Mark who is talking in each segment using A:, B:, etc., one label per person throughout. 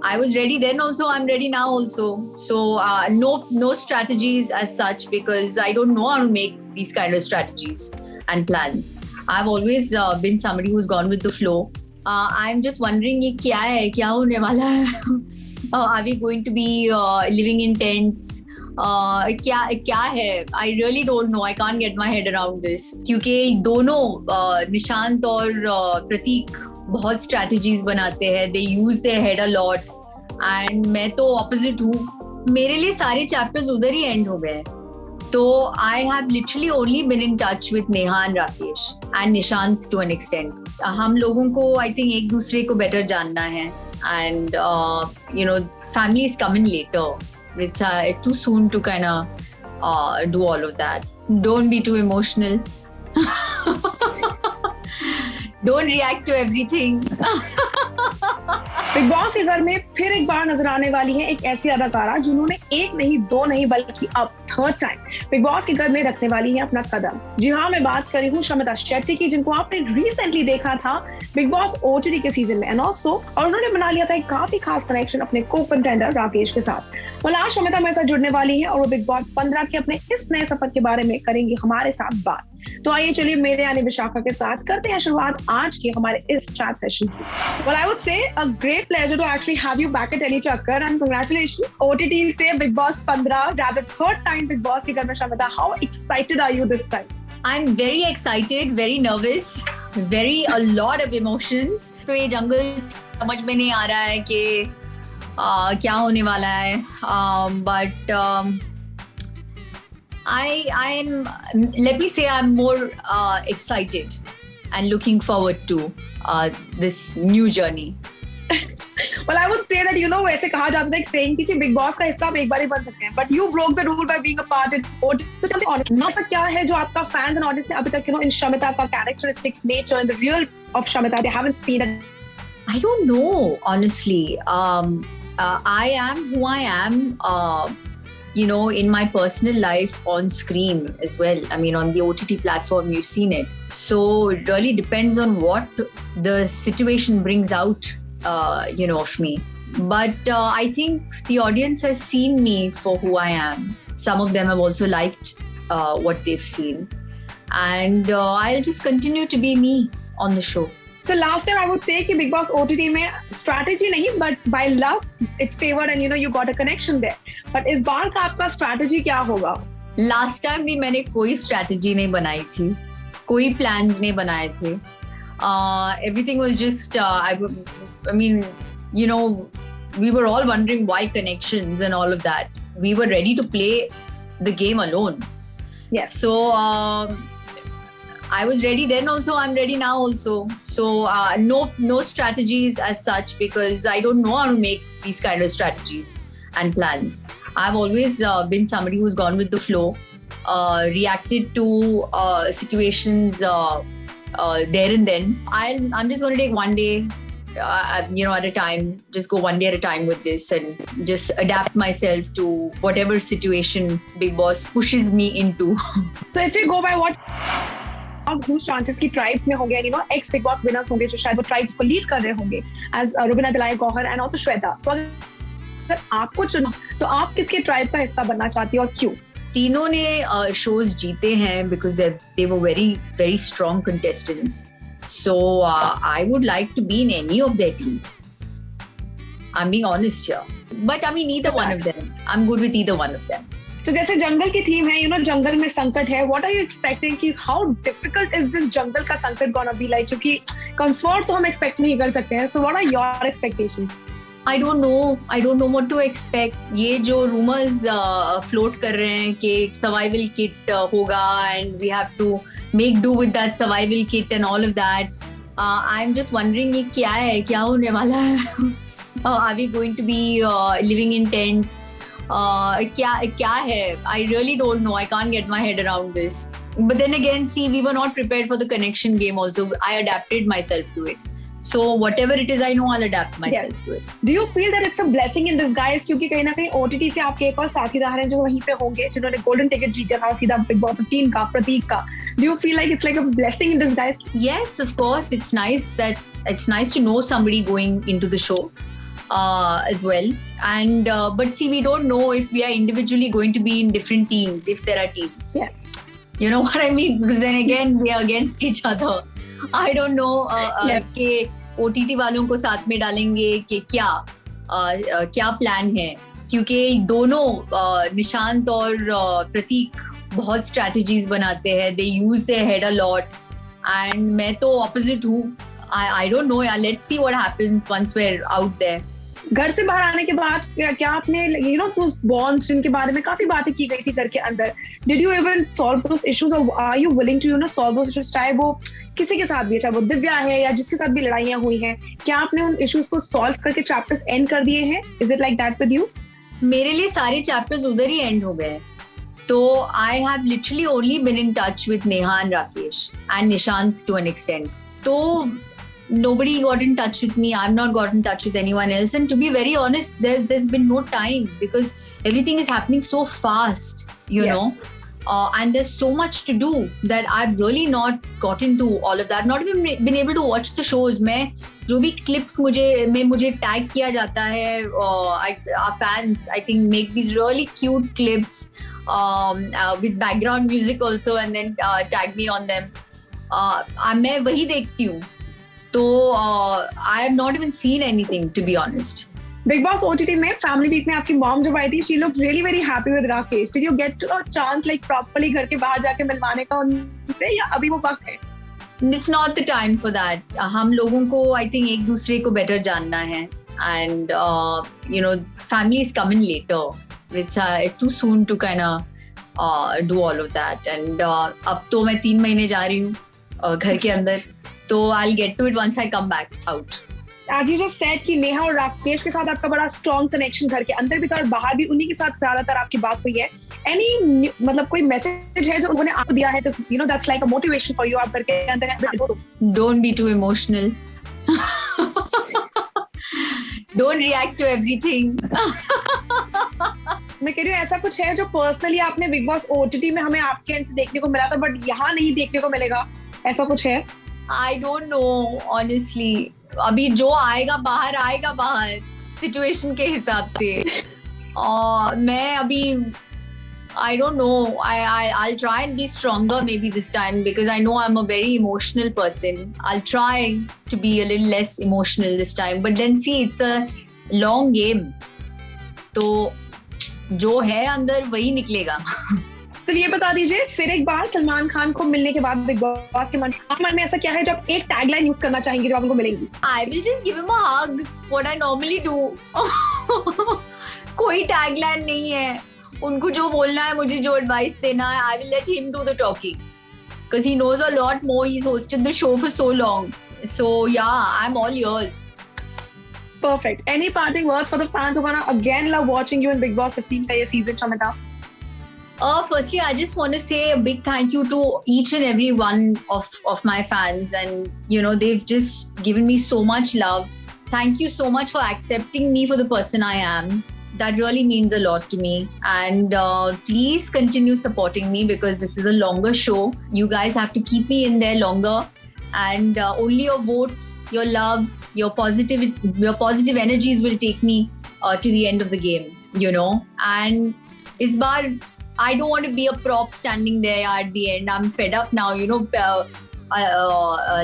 A: I was ready then also, I'm ready now also. So no strategies as such, because I don't know how to make these kind of strategies and plans. I've always been somebody who's gone with the flow. I'm just wondering ये क्या है, क्या होने वाला है? Are we going to be living in tents? क्या है? I really don't know. I can't get my head around this. क्योंकि दोनों निशांत और प्रतीक बहुत strategies बनाते हैं. They use their head a lot. And मैं तो opposite हूँ. मेरे लिए सारे chapters उधर ही end हो गए. तो I have literally only been in touch with Neha and Rakesh and Nishant to an extent. हम लोगों को I think एक दूसरे को better जानना है. And families come in later. It's too soon to kind of do all of that. Don't be too emotional. Don't react to everything.
B: Big boss के घर में फिर एक बार नजर आने वाली है एक ऐसी अदाकारा जिन्होंने एक नहीं दो नहीं बल्कि अब थर्ड टाइम बिग बॉस के घर में रखने वाली है अपना कदम। जी हाँ, मैं बात कर रही हूँ शमिता शेट्टी की, जिनको आपने रिसेंटली देखा था बिग बॉस ओटीटी के सीजन में और उन्होंने बना लिया था एक काफी खास कनेक्शन अपने को कंटेंडर राकेश के साथ। आज शमिता मेरे साथ जुड़ने वाली है और वो बिग बॉस 15 के अपने इस नए सफर के बारे में करेंगी हमारे साथ बात। तो आइए चलिए मेरे यानी विशाखा के साथ करते हैं शुरुआत आज के हमारे इस चैट सेशन की। Well, I would say a great pleasure to actually have you back at Ellie Chakkar and congratulations OTT से Big Boss 15 rather third time Big Boss के घर में Shamita. How excited are you this time?
A: I'm very excited, very nervous, a lot of emotions. तो ये जंगल समझ में नहीं आ रहा है कि क्या होने वाला है, but let me say I'm more excited and looking forward to this new journey.
B: Well, I would say that वैसे कहा जाता था एक saying थी कि बिग बॉस का हिस्सा आप एक बार ही बन सकते हैं, but you broke the rule by being a part in OTT. So tell me honestly, ऐसा क्या है जो आपका fans and audience ने अभी तक in Shamita का characteristics, nature and the real of Shamita they haven't seen it?
A: I don't know, honestly. I am who I am. In my personal life on screen as well. I mean, on the OTT platform, you've seen it. So it really depends on what the situation brings out, of me. But I think the audience has seen me for who I am. Some of them have also liked what they've seen. And I'll just continue to be me on the show.
B: So last time I would say कि Big Boss OTT में strategy नहीं, but by luck it's favored and you got a connection there. But इस बार का आपका strategy क्या होगा?
A: Last time भी मैंने कोई strategy नहीं बनाई थी, कोई plans नहीं बनाए थे. Everything was just, we were all wondering why connections and all of that. We were ready to play the game alone.
B: Yes.
A: So I was ready then also, I'm ready now also. So no strategies as such, because I don't know how to make these kind of strategies and plans. I've always been somebody who's gone with the flow, reacted to situations there and then. I'm just going to take one day at a time, just go one day at a time with this and just adapt myself to whatever situation Big Boss pushes me into.
B: So if you go by what whose chances की tribes में होंगे, ex Big Boss winners होंगे जो शायद वो tribes को lead कर रहे होंगे as रुबीना दिलाई Gauhar and also Shweta. So अगर आपको चुना तो आप किसके ट्राइब का हिस्सा बनना चाहती हैं और क्यों?
A: तीनों ने शोज जीते हैं because they were very very strong contestants. So I would like to be in any of their teams. I'm being honest here. But I mean either one of them. I'm good with either one of them.
B: तो जैसे जंगल की theme है, जंगल में संकट है. What are you expecting कि how difficult is this जंगल का संकट gonna be like? क्योंकि comfort तो हम expect नहीं कर सकते हैं. So what are your expectations?
A: I don't know what to expect. ये जो rumors float कर रहे हैं कि survival kit होगा and we have to make do with that survival kit and all of that. I'm just wondering ये क्या है, क्या होने वाला है? Are we going to be living in tents? क्या है? I really don't know. I can't get my head around this. But then again, see, we were not prepared for the connection game also. I adapted myself to it. So whatever it is, I know I'll adapt myself to it.
B: Do you feel that it's a blessing in disguise? क्योंकि कहीं ना कहीं OTT से आपके एक और साथीदार हैं जो वहीं पे होंगे, जिन्होंने गोल्डन टिकट जीता था सीधा बिग बॉस 15 का, प्रतीक का. Do you feel like it's like a blessing in disguise?
A: Yes, of course. It's nice to know somebody going into the show. as well. And but see, we don't know if we are individually going to be in different teams, if there are teams.
B: Yeah.
A: You know what I mean? Because then again, we are against each other. I don't know कि OTT वालों को साथ में डालेंगे कि क्या plan है, क्योंकि दोनों निशांत और प्रतीक बहुत स्ट्रैटेजीज बनाते हैं. They use their head a lot and मैं तो ऑपोजिट हूँ. I don't know. Yeah, let's see what happens once we're out there.
B: घर से बाहर आने के बाद क्या आपने those bonds जिनके बारे में काफी बातें की गई थी घर के अंदर, did you even solve those issues or are you willing to solve those issues, चाहे वो किसी के साथ भी, चाहे वो दिव्या है या जिसके साथ भी लड़ाइयाँ हुई हैं, क्या आपने उन इश्यूज को सॉल्व करके चैप्टर्स एंड कर दिए हैं? Is it like that with you?
A: मेरे लिए सारे चैप्टर्स उधर ही एंड हो गए. तो I have literally only been in touch with Neha and Rakesh and Nishant to an extent. तो nobody got in touch with me. I've not got in touch with anyone else. And to be very honest, there's been no time because everything is happening so fast, you know. And there's so much to do that I've really not gotten to all of that. Not even been able to watch the shows. मैं जो भी clips मुझे tag किया जाता है, our fans I think make these really cute clips with background music also and then tag me on them. मैं वही देखती हूँ. तो I have not even seen anything, to be honest.
B: Bigg Boss OTT में Family Week में आपकी mom जब आई थी, she looked really very happy with Rakesh. Did you get a chance like properly घर के बाहर जाके मिलवाने का उनसे, या अभी वो वक्त है?
A: It's not the time for that. हम लोगों को I think एक दूसरे को better जानना है, and families come in later. It's too soon to kind of do all of that. And अब तो मैं 3 महीने जा रही हूँ घर के अंदर. तो I'll get to it once I come back out.
B: As you just said कि नेहा और राकेश के साथ आपका बड़ा strong connection घर के अंदर भी था और बाहर भी उन्हीं के साथ ज्यादातर आपकी बात हुई है. Any मतलब कोई मैसेज है जो उन्होंने आपको दिया है? That's like a motivation for you. आप घर के अंदर
A: Don't be too emotional. Don't react to everything.
B: मैं कह रही हूँ ऐसा कुछ है जो पर्सनली आपने बिग बॉस OTT में हमें आपके एंड से देखने को मिला था बट यहाँ नहीं देखने को मिलेगा, ऐसा कुछ है?
A: I don't know, honestly. अभी जो आएगा बाहर सिचुएशन के हिसाब से. मैं अभी I don't know. I'll try and be stronger maybe this time because I know I'm a very emotional person. I'll try to be a little less emotional this time. But then see, it's a long game. तो जो है अंदर वही निकलेगा.
B: सिर्फ ये बता दीजिए फिर एक बार सलमान खान को मिलने के बाद बिग बॉस के मन में ऐसा क्या है जो आप एक टैगलाइन यूज करना चाहेंगे जो आपको मिलेगी?
A: I will just give him a hug. What I normally do. कोई टैगलाइन नहीं है. उनको जो बोलना है, मुझे जो एडवाइस देना है, I will let him do the talking. Because he knows a lot more. He's hosted the show for so long. So yeah, I'm all yours.
B: Perfect. Any parting words for the fans who are gonna again love watching you in Bigg Boss 15 का ये season, Shamita?
A: Firstly, I just want to say a big thank you to each and every one of my fans, and they've just given me so much love. Thank you so much for accepting me for the person I am. That really means a lot to me, and please continue supporting me because this is a longer show. You guys have to keep me in there longer, and only your votes, your love, your positive energies will take me to the end of the game, and इस बार I don't want to be a prop standing there at the end. I'm fed up now,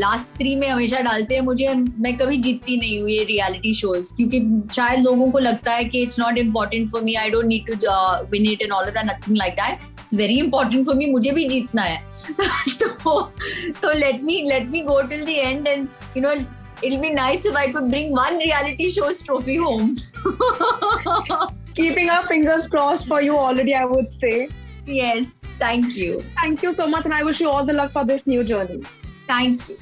A: last 3 में हमेशा डालते हैं मुझे, मैं कभी जीतती नहीं हूँ ये रियलिटी शोज क्योंकि शायद लोगों को लगता है कि it's not important for me, I don't need to win it and all of that, nothing like that. It's very important for me, मुझे भी जीतना है. तो let me go till the end, and it'll be nice if I could bring one reality show's trophy home.
B: Keeping our fingers crossed for you already, I would say.
A: Yes, thank you.
B: Thank you so much, and I wish you all the luck for this new journey.
A: Thank you.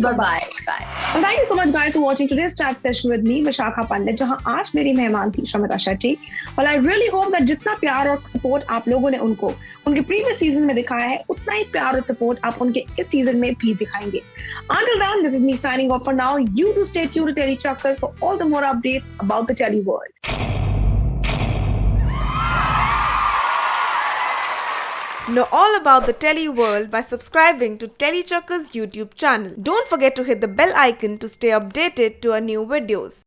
A: Bye-bye. Bye.
B: And thank you so much, guys, for watching today's chat session with me, Vishakha Pandit, जहाँ आज मेरी मेहमान थी Shamita Shetty. Well, I really hope that जितना प्यार और support आप लोगों ने उनको उनके previous season में दिखाया है, उतना ही प्यार और support आप उनके इस season में भी दिखाएंगे. Until then, this is me signing off for now. You do stay tuned to Telly Chakkar for all the more updates about the Telly world.
C: Know all about the Telly world by subscribing to Telly Chakkar's YouTube channel. Don't forget to hit the bell icon to stay updated to our new videos.